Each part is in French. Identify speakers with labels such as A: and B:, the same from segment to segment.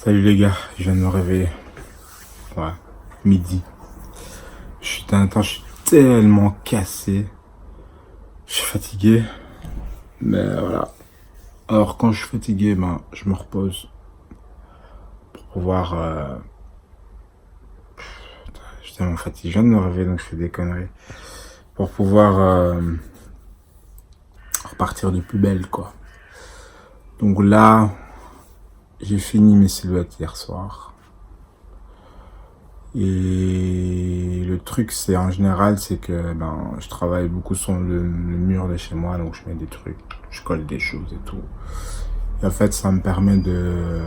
A: Salut les gars, je viens de me réveiller. Ouais, midi. Je suis tellement cassé. Je suis fatigué. Mais voilà. Alors quand je suis fatigué, je me repose pour pouvoir... je suis tellement fatigué. Je viens de me réveiller donc je fais des conneries. Pour pouvoir repartir de plus belle quoi. Donc là, j'ai fini mes silhouettes hier soir. Et le truc, c'est en général, c'est que je travaille beaucoup sur le mur de chez moi, donc je mets des trucs, je colle des choses et tout. Et en fait, ça me permet de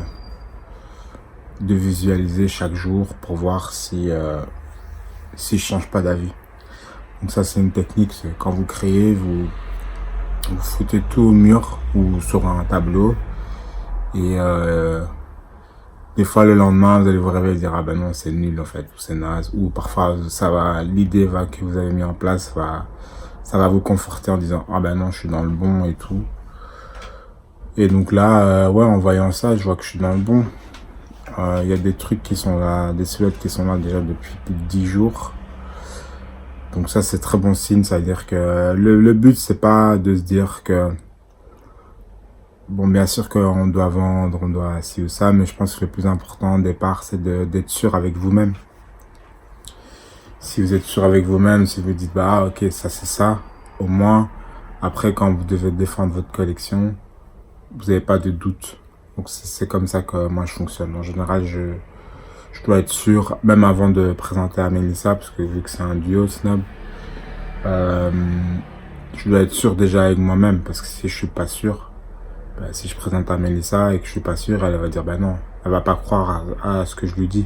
A: visualiser chaque jour pour voir si je change pas d'avis. Donc ça, c'est une technique, c'est quand vous créez, vous foutez tout au mur ou sur un tableau et des fois, le lendemain, vous allez vous réveiller et dire, ah ben non, c'est nul, en fait, ou c'est naze. Ou parfois, l'idée que vous avez mis en place ça va vous conforter en disant, ah ben non, je suis dans le bon et tout. Et donc là, ouais, en voyant ça, je vois que je suis dans le bon. Il y a des trucs qui sont là, des silhouettes qui sont là déjà depuis plus de 10 jours. Donc ça, c'est très bon signe, ça veut dire que le but, c'est pas de se dire que, bon, bien sûr qu'on doit vendre, on doit ci ou ça, mais je pense que le plus important au départ, c'est d'être sûr avec vous-même. Si vous êtes sûr avec vous-même, si vous dites, bah, ok, ça c'est ça, au moins, après, quand vous devez défendre votre collection, vous n'avez pas de doute. Donc, c'est comme ça que moi, je fonctionne. En général, je dois être sûr, même avant de présenter à Mélissa, parce que vu que c'est un duo Snob, je dois être sûr déjà avec moi-même, parce que si je suis pas sûr, si je présente à Mélissa et que je suis pas sûr, elle va dire non, elle va pas croire à ce que je lui dis.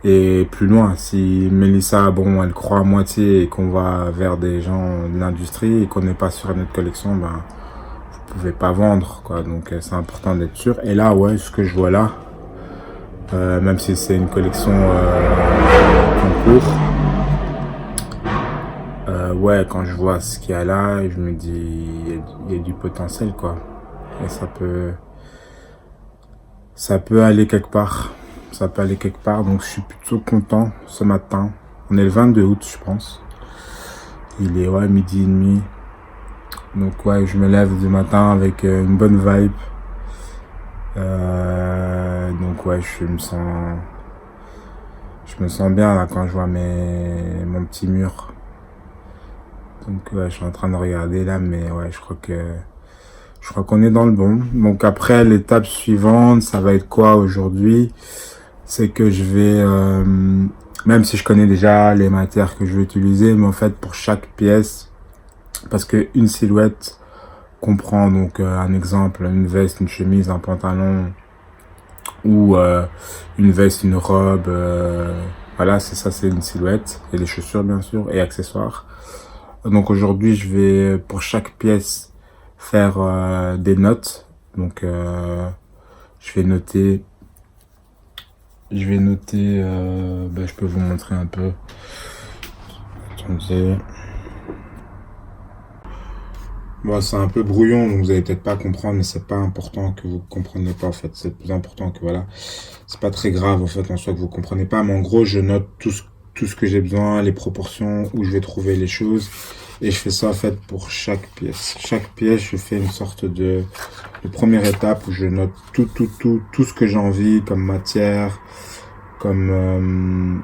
A: Et plus loin, si Mélissa, bon, elle croit à moitié et qu'on va vers des gens de l'industrie et qu'on n'est pas sûr à notre collection, vous pouvez pas vendre, quoi. Donc c'est important d'être sûr. Et là, ouais, ce que je vois là, même si c'est une collection concours, ouais, quand je vois ce qu'il y a là, je me dis, il y a du potentiel, quoi. Et ça peut aller quelque part. Ça peut aller quelque part. Donc, je suis plutôt content ce matin. On est le 22 août, je pense. Il est, ouais, midi et demi. Donc, ouais, je me lève du matin avec une bonne vibe. Donc, ouais, je me sens bien, là, quand je vois mon petit mur. Donc, ouais, je suis en train de regarder, là, mais ouais, je crois qu'on est dans le bon. Donc après, l'étape suivante, ça va être quoi aujourd'hui? C'est que je vais, même si je connais déjà les matières que je vais utiliser, mais en fait pour chaque pièce, parce que une silhouette comprend donc un exemple, une veste, une chemise, un pantalon, ou une veste, une robe, voilà, c'est une silhouette, et les chaussures bien sûr, et accessoires. Donc aujourd'hui, je vais pour chaque pièce faire des notes. Donc je vais noter, je peux vous montrer un peu. Attendez. Bon, c'est un peu brouillon, donc vous allez peut-être pas comprendre, mais c'est pas important que vous compreniez pas en fait. C'est le plus important que voilà, c'est pas très grave en fait en soi que vous comprenez pas, mais en gros je note tout ce que j'ai besoin, les proportions, où je vais trouver les choses. Et je fais ça en fait pour chaque pièce. Chaque pièce, je fais une sorte de première étape où je note tout ce que j'ai envie comme matière, comme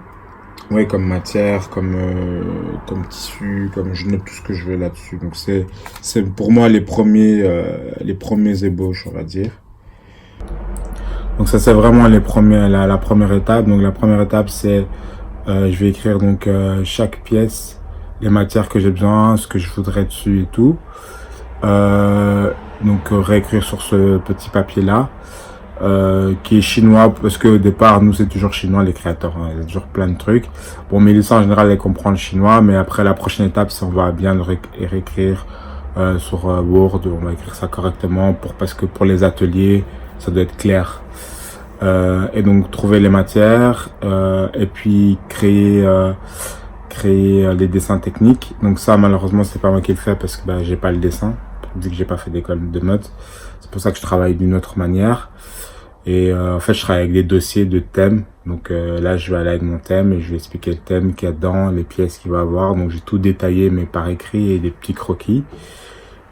A: comme tissu, comme je note tout ce que je veux là-dessus. Donc c'est pour moi les premiers ébauches, on va dire. Donc ça c'est vraiment la première étape. Donc la première étape c'est je vais écrire donc chaque pièce, les matières que j'ai besoin, ce que je voudrais dessus et tout. Donc réécrire sur ce petit papier là qui est chinois, parce que au départ nous c'est toujours chinois les créateurs, hein, il y a toujours plein de trucs. Bon, Mélissa en général elle comprend le chinois, mais après la prochaine étape c'est on va bien le réécrire sur Word, on va écrire ça correctement parce que pour les ateliers ça doit être clair. Et donc trouver les matières et puis créer les dessins techniques. Donc ça malheureusement c'est pas moi qui le fais parce que j'ai pas le dessin, vu que j'ai pas fait d'école de mode. C'est pour ça que je travaille d'une autre manière. Et en fait, je travaille avec des dossiers de thèmes. Donc là, je vais aller avec mon thème et je vais expliquer le thème qu'il y a dedans, les pièces qu'il va avoir. Donc j'ai tout détaillé, mais par écrit et des petits croquis.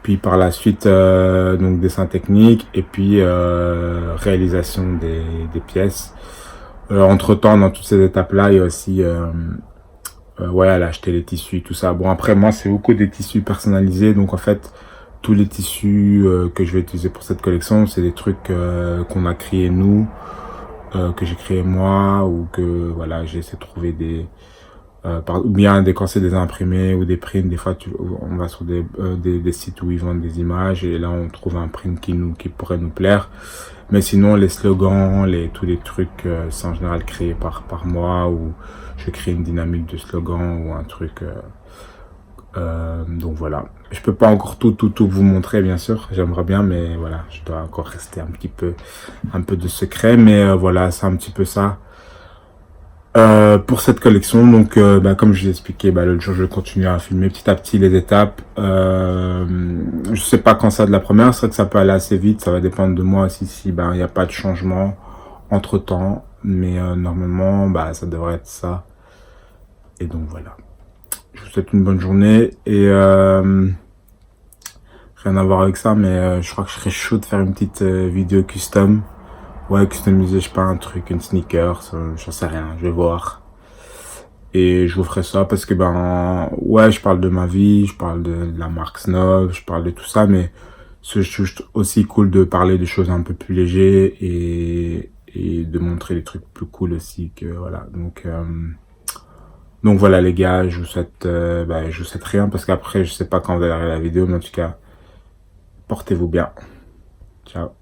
A: Puis par la suite, donc dessin technique et puis réalisation des pièces. Entre-temps, dans toutes ces étapes-là, il y a aussi ouais, aller acheter les tissus, tout ça. Bon, après, moi, c'est beaucoup des tissus personnalisés. Donc en fait, tous les tissus que je vais utiliser pour cette collection, c'est des trucs qu'on a créés nous, que j'ai créé moi, ou que voilà, j'ai essayé de trouver des ou bien quand c'est des imprimés ou des prints. Des fois on va sur des sites où ils vendent des images et là on trouve un print qui pourrait nous plaire. Mais sinon les slogans, tous les trucs c'est en général créé par moi, ou je crée une dynamique de slogan ou un truc donc voilà, je peux pas encore tout vous montrer, bien sûr, j'aimerais bien, mais voilà, je dois encore rester un peu de secret, mais voilà, c'est un petit peu ça pour cette collection. Donc comme je l'ai expliqué, l'autre jour je vais continuer à filmer petit à petit les étapes. Je sais pas quand ça de la première, c'est vrai que ça peut aller assez vite, ça va dépendre de moi aussi si il n'y a pas de changement entre temps, mais normalement ça devrait être ça. Et donc voilà, je vous souhaite une bonne journée et rien à voir avec ça, mais je crois que je serais chaud de faire une petite vidéo custom. Ouais, customiser, je sais pas, un truc, une sneaker, j'en sais rien, je vais voir. Et je vous ferai ça parce que ouais, je parle de ma vie, je parle de la marque Snob, je parle de tout ça, mais c'est juste aussi cool de parler de choses un peu plus légères et de montrer des trucs plus cool aussi, que voilà. Donc voilà les gars, je vous souhaite rien parce qu'après je sais pas quand vous allez regarder la vidéo, mais en tout cas, portez-vous bien. Ciao.